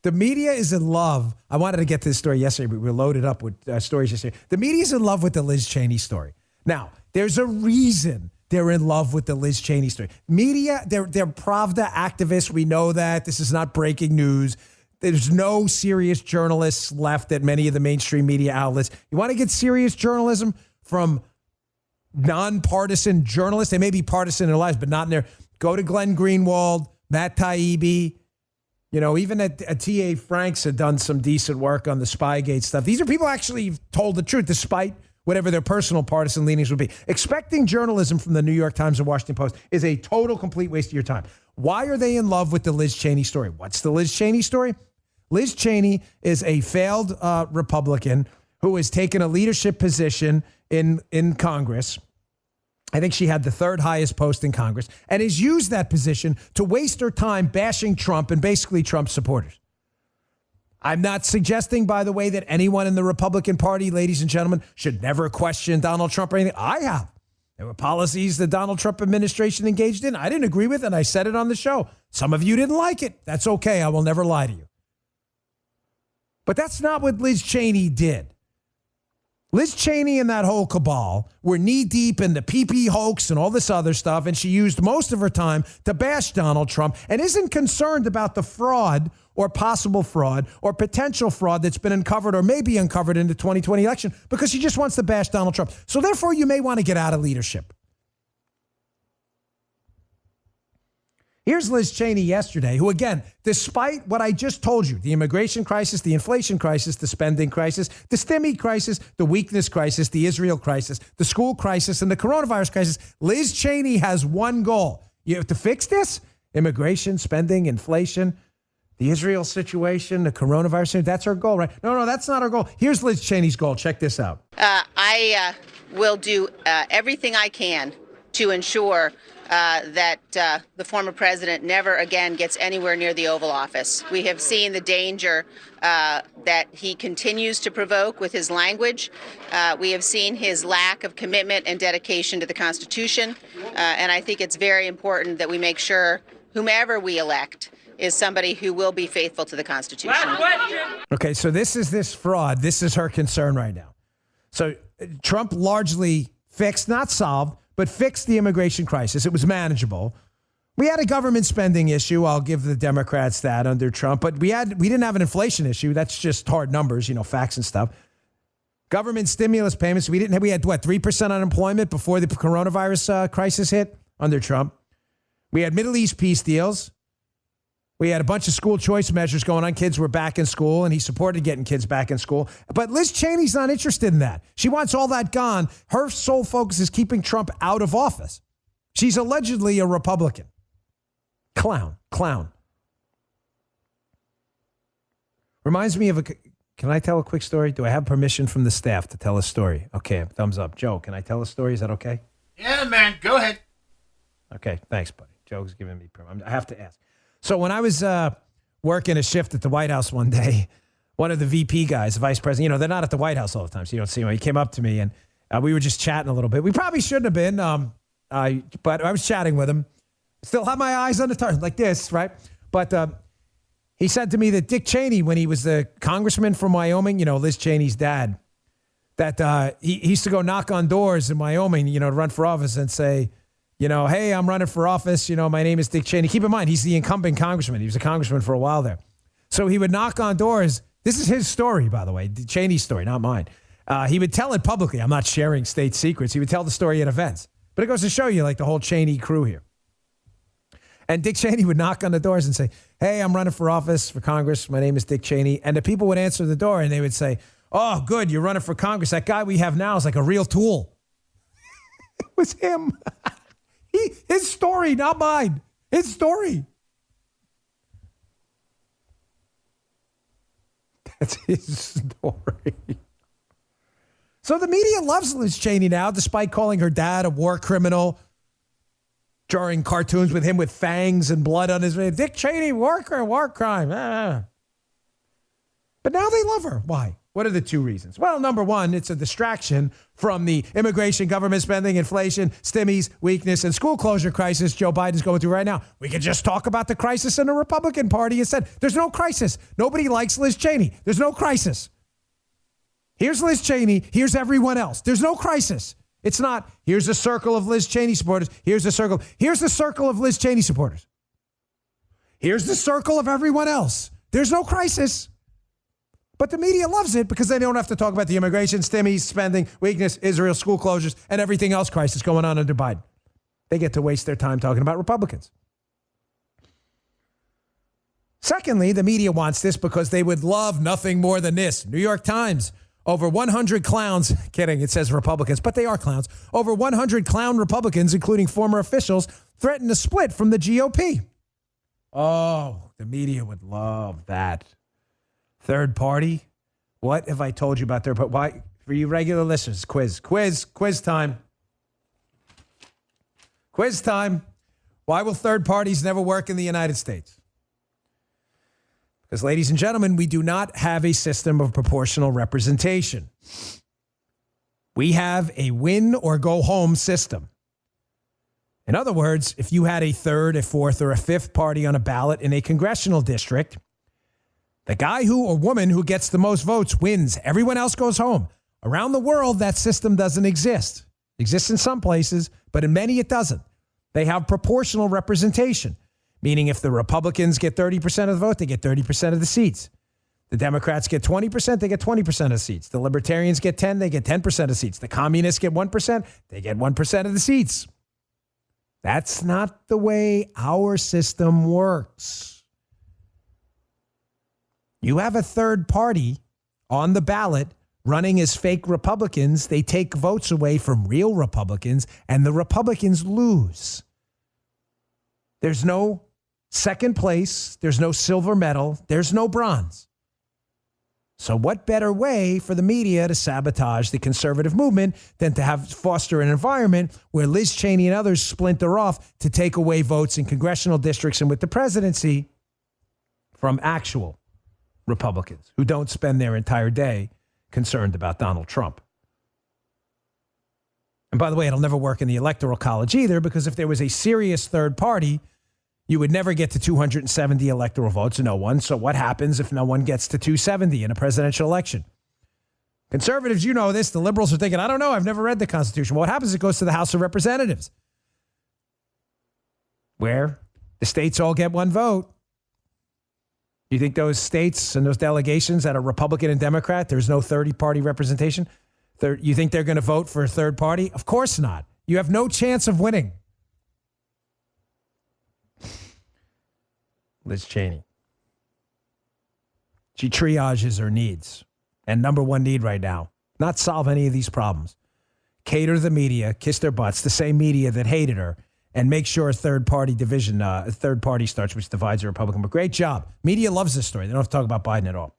The media is in love. I wanted to get to this story yesterday, but we were loaded up with stories yesterday. The media is in love with the Liz Cheney story. Now, there's a reason they're in love with the Liz Cheney story. Media, they're Pravda activists. We know that. This is not breaking news. There's no serious journalists left at many of the mainstream media outlets. You want to get serious journalism from nonpartisan journalists? They may be partisan in their lives, but not in their. Go to Glenn Greenwald, Matt Taibbi. You know, even at T.A. Franks had done some decent work on the Spygate stuff. These are people actually told the truth, despite whatever their personal partisan leanings would be. Expecting journalism from the New York Times and Washington Post is a total, complete waste of your time. Why are they in love with the Liz Cheney story? What's the Liz Cheney story? Liz Cheney is a failed Republican who has taken a leadership position in Congress. I think she had the third highest post in Congress and has used that position to waste her time bashing Trump and basically Trump supporters. I'm not suggesting, by the way, that anyone in the Republican Party, ladies and gentlemen, should never question Donald Trump or anything. I have. There were policies the Donald Trump administration engaged in I didn't agree with, and I said it on the show. Some of you didn't like it. That's okay. I will never lie to you. But that's not what Liz Cheney did. Liz Cheney and that whole cabal were knee-deep in the PP hoax and all this other stuff, and she used most of her time to bash Donald Trump and isn't concerned about the fraud or possible fraud or potential fraud that's been uncovered or may be uncovered in the 2020 election because she just wants to bash Donald Trump. So therefore, you may want to get out of leadership. Here's Liz Cheney yesterday, who, again, despite what I just told you, the immigration crisis, the inflation crisis, the spending crisis, the STEMI crisis, the weakness crisis, the Israel crisis, the school crisis, and the coronavirus crisis, Liz Cheney has one goal. You have to fix this? Immigration, spending, inflation, the Israel situation, the coronavirus. That's her goal, right? No, that's not her goal. Here's Liz Cheney's goal. Check this out. I will do everything I can to ensure that the former president never again gets anywhere near the Oval Office. We have seen the danger that he continues to provoke with his language. We have seen his lack of commitment and dedication to the Constitution. And I think it's very important that we make sure whomever we elect is somebody who will be faithful to the Constitution. Okay, so this is this fraud. This is her concern right now. So Trump largely fixed, not solved, but fixed the immigration crisis. It was manageable. We had a government spending issue. I'll give the Democrats that under Trump, but we didn't have an inflation issue. That's just hard numbers, facts and stuff. Government stimulus payments. We had what, 3% unemployment before the coronavirus crisis hit under Trump. We had Middle East peace deals. We had a bunch of school choice measures going on. Kids were back in school, and he supported getting kids back in school. But Liz Cheney's not interested in that. She wants all that gone. Her sole focus is keeping Trump out of office. She's allegedly a Republican. Clown. Reminds me of can I tell a quick story? Do I have permission from the staff to tell a story? Okay, thumbs up. Joe, can I tell a story? Is that okay? Yeah, man, go ahead. Okay, thanks, buddy. Joe's giving me permission. I have to ask. So when I was working a shift at the White House one day, one of the VP guys, the vice president, they're not at the White House all the time, so you don't see him. He came up to me, and we were just chatting a little bit. We probably shouldn't have been, but I was chatting with him. Still have my eyes on the target, like this, right? But he said to me that Dick Cheney, when he was the congressman from Wyoming, Liz Cheney's dad, that he used to go knock on doors in Wyoming, to run for office and say, hey, I'm running for office. My name is Dick Cheney. Keep in mind, he's the incumbent congressman. He was a congressman for a while there. So he would knock on doors. This is his story, by the way, Cheney's story, not mine. He would tell it publicly. I'm not sharing state secrets. He would tell the story at events. But it goes to show you, the whole Cheney crew here. And Dick Cheney would knock on the doors and say, hey, I'm running for office for Congress. My name is Dick Cheney. And the people would answer the door, and they would say, oh, good, you're running for Congress. That guy we have now is like a real tool. It was him. His story, not mine. His story. That's his story. So the media loves Liz Cheney now, despite calling her dad a war criminal, drawing cartoons with him with fangs and blood on his face. Dick Cheney, war crime. But now they love her. Why? What are the two reasons? Well, number one, it's a distraction from the immigration, government spending, inflation, stimmies, weakness, and school closure crisis Joe Biden's going through right now. We could just talk about the crisis in the Republican Party instead. There's no crisis. Nobody likes Liz Cheney. There's no crisis. Here's Liz Cheney. Here's everyone else. There's no crisis. It's not, here's a circle of Liz Cheney supporters. Here's the circle. Here's the circle of Liz Cheney supporters. Here's the circle of everyone else. There's no crisis. But the media loves it because they don't have to talk about the immigration, stimmies, spending, weakness, Israel, school closures, and everything else crisis going on under Biden. They get to waste their time talking about Republicans. Secondly, the media wants this because they would love nothing more than this. New York Times, over 100 clowns, kidding, it says Republicans, but they are clowns. Over 100 clown Republicans, including former officials, threaten to split from the GOP. Oh, the media would love that. Third party? What have I told you about third party? Why? For you regular listeners, quiz time. Quiz time. Why will third parties never work in the United States? Because, ladies and gentlemen, we do not have a system of proportional representation. We have a win or go home system. In other words, if you had a third, a fourth, or a fifth party on a ballot in a congressional district, the guy who or woman who gets the most votes wins. Everyone else goes home. Around the world, that system doesn't exist. It exists in some places, but in many it doesn't. They have proportional representation, meaning if the Republicans get 30% of the vote, they get 30% of the seats. The Democrats get 20%, they get 20% of the seats. The Libertarians get 10, they get 10% of seats. The Communists get 1%, they get 1% of the seats. That's not the way our system works. You have a third party on the ballot running as fake Republicans. They take votes away from real Republicans, and the Republicans lose. There's no second place. There's no silver medal. There's no bronze. So what better way for the media to sabotage the conservative movement than to foster an environment where Liz Cheney and others splinter off to take away votes in congressional districts and with the presidency from actual Republicans who don't spend their entire day concerned about Donald Trump. And by the way, it'll never work in the Electoral College either, because if there was a serious third party, you would never get to 270 electoral votes, no one. So what happens if no one gets to 270 in a presidential election? Conservatives, you know this. The liberals are thinking, I don't know, I've never read the Constitution. Well, what happens? It goes to the House of Representatives, where the states all get one vote. You think those states and those delegations that are Republican and Democrat, there's no third-party representation? You think they're going to vote for a third party? Of course not. You have no chance of winning. Liz Cheney. She triages her needs. And number one need right now, not solve any of these problems. Cater to the media, kiss their butts, the same media that hated her, and make sure a third-party division, a third party starts, which divides the Republican. But great job. Media loves this story. They don't have to talk about Biden at all.